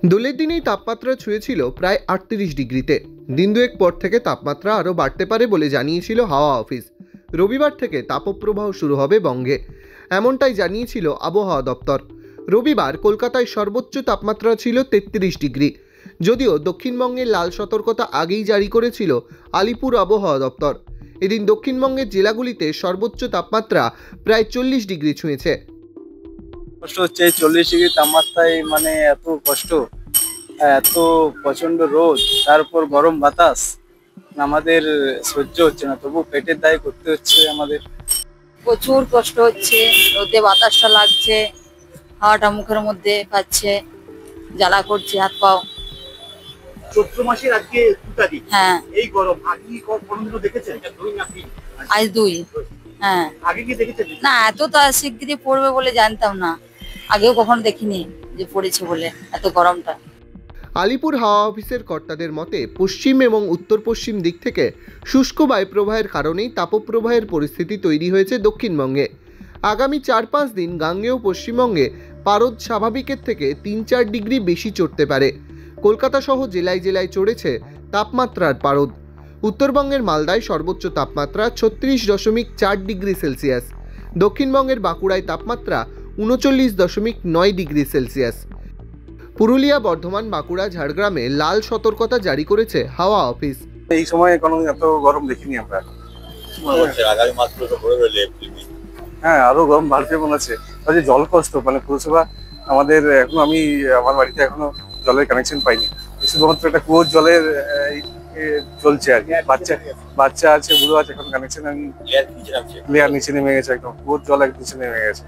দোলের দিনেই তাপমাত্রা ছুঁয়েছিল প্রায় 38 ডিগ্রিতে। দিন দুয়েক পর থেকে তাপমাত্রা আরও বাড়তে পারে বলে জানিয়েছিল হাওয়া অফিস। রবিবার থেকে তাপপ্রবাহ শুরু হবে বঙ্গে, এমনটাই জানিয়েছিল আবহাওয়া দপ্তর। রবিবার কলকাতায় সর্বোচ্চ তাপমাত্রা ছিল 33 ডিগ্রি। যদিও দক্ষিণবঙ্গের লাল সতর্কতা আগেই জারি করেছিল আলিপুর আবহাওয়া দপ্তর। এদিন দক্ষিণবঙ্গের জেলাগুলিতে সর্বোচ্চ তাপমাত্রা প্রায় 40 ডিগ্রি ছুঁয়েছে। কষ্ট হচ্ছে 40 ডিগ্রি তাপমাত্রায়, মানে এত কষ্ট, এত প্রচন্ড রোদ, তারপর গরম বাতাস, আমাদের সহ্য হচ্ছে না। তবু পেটের দায় করতে হচ্ছে আমাদের। প্রচুর কষ্ট হচ্ছে, রোদে বাতাসটা লাগছে, হাওয়াটা মুখের মধ্যে পাচ্ছে, জ্বালা করছে হাত পাও। চৈত্র মাসের আজকে 2 তারিখ, হ্যাঁ, এই গরম আগে কোনদিনও দেখেছেন? আজ 2। হ্যাঁ, আগে কি দেখেছেন? না, এত শিগগিরই পড়বে বলে জানতাম না, আগেও কখনো দেখিনি যে পড়েছে বলে এত গরমটা। আলিপুর হাওয়া অফিসের কর্তাদের মতে পশ্চিম এবং উত্তর পশ্চিম দিক থেকে শুষ্ক বায়ুপ্রবাহের কারণেই তাপপ্রবাহের পরিস্থিতি তৈরি হয়েছে দক্ষিণবঙ্গে। আগামী 4-5 দিন গাঙ্গেয় পশ্চিমবঙ্গে পারদ স্বাভাবিকের থেকে 3-4 ডিগ্রি বেশি চড়তে পারে। কলকাতা সহ জেলায় জেলায় চড়েছে তাপমাত্রার পারদ। উত্তরবঙ্গের মালদায় সর্বোচ্চ তাপমাত্রা 36.4 ডিগ্রি সেলসিয়াস। দক্ষিণবঙ্গের বাঁকুড়ায় তাপমাত্রা 39.9 ডিগ্রি সেলসিয়াস। পুরুলিয়া, বর্ধমান, বাঁকুড়া, ঝাড়গ্রামে লাল সতর্কতা জারি করেছে হাওয়া অফিস। এই সময় কোনো এত গরম দেখিনি আমরা। আগামী মাসগুলো পড়ে রইলে হ্যাঁ, আরো গরম বাড়বে মনে হচ্ছে। জল কষ্ট, মানে পুরসভা আমাদের এখনো, আমি আমার বাড়িতে এখনো জলের কানেকশন পাইনি। শুধুমাত্র একটা কুয়োর জলের চলছে আর কি। বাচ্চা আছে, বুড়ো আছে, এখন কানেকশন ক্লিয়ার নিচে নেমে গেছে, একদম কুয়োর জল একদম নিচে নেমে গেছে।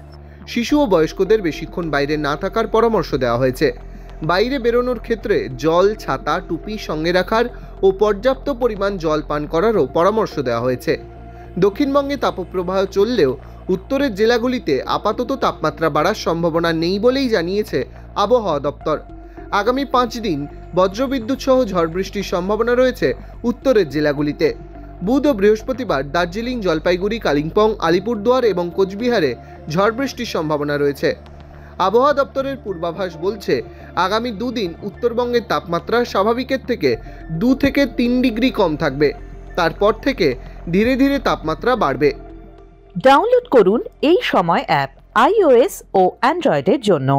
শিশু ও বয়স্কদের বেশিক্ষণ বাইরে না থাকার পরামর্শ দেওয়া হয়েছে। বাইরে বেরোনোর ক্ষেত্রে জল, ছাতা, টুপি সঙ্গে রাখার ও পর্যাপ্ত পরিমাণ জল পান করারও পরামর্শ দেওয়া হয়েছে। দক্ষিণবঙ্গে তাপপ্রবাহ চললেও উত্তরের জেলাগুলিতে আপাতত তাপমাত্রা বাড়ার সম্ভাবনা নেই বলেই জানিয়েছে আবহাওয়া দপ্তর। আগামী 5 দিন বজ্রবিদ্যুৎ সহ ঝড় বৃষ্টির সম্ভাবনা রয়েছে উত্তরের জেলাগুলিতে। বুধ ও বৃহস্পতিবার দার্জিলিং, জলপাইগুড়ি, কালিম্পং, আলিপুরদুয়ার এবং কোচবিহারে ঝড় বৃষ্টির সম্ভাবনা রয়েছে। আবহাওয়া দপ্তরের পূর্বাভাস বলছে আগামী 2 দিন উত্তরবঙ্গের তাপমাত্রা স্বাভাবিকের থেকে 2 থেকে 3 ডিগ্রি কম থাকবে। তারপর থেকে ধীরে ধীরে তাপমাত্রা বাড়বে। ডাউনলোড করুন এই সময় অ্যাপ iOS ও অ্যান্ড্রয়েডের জন্য।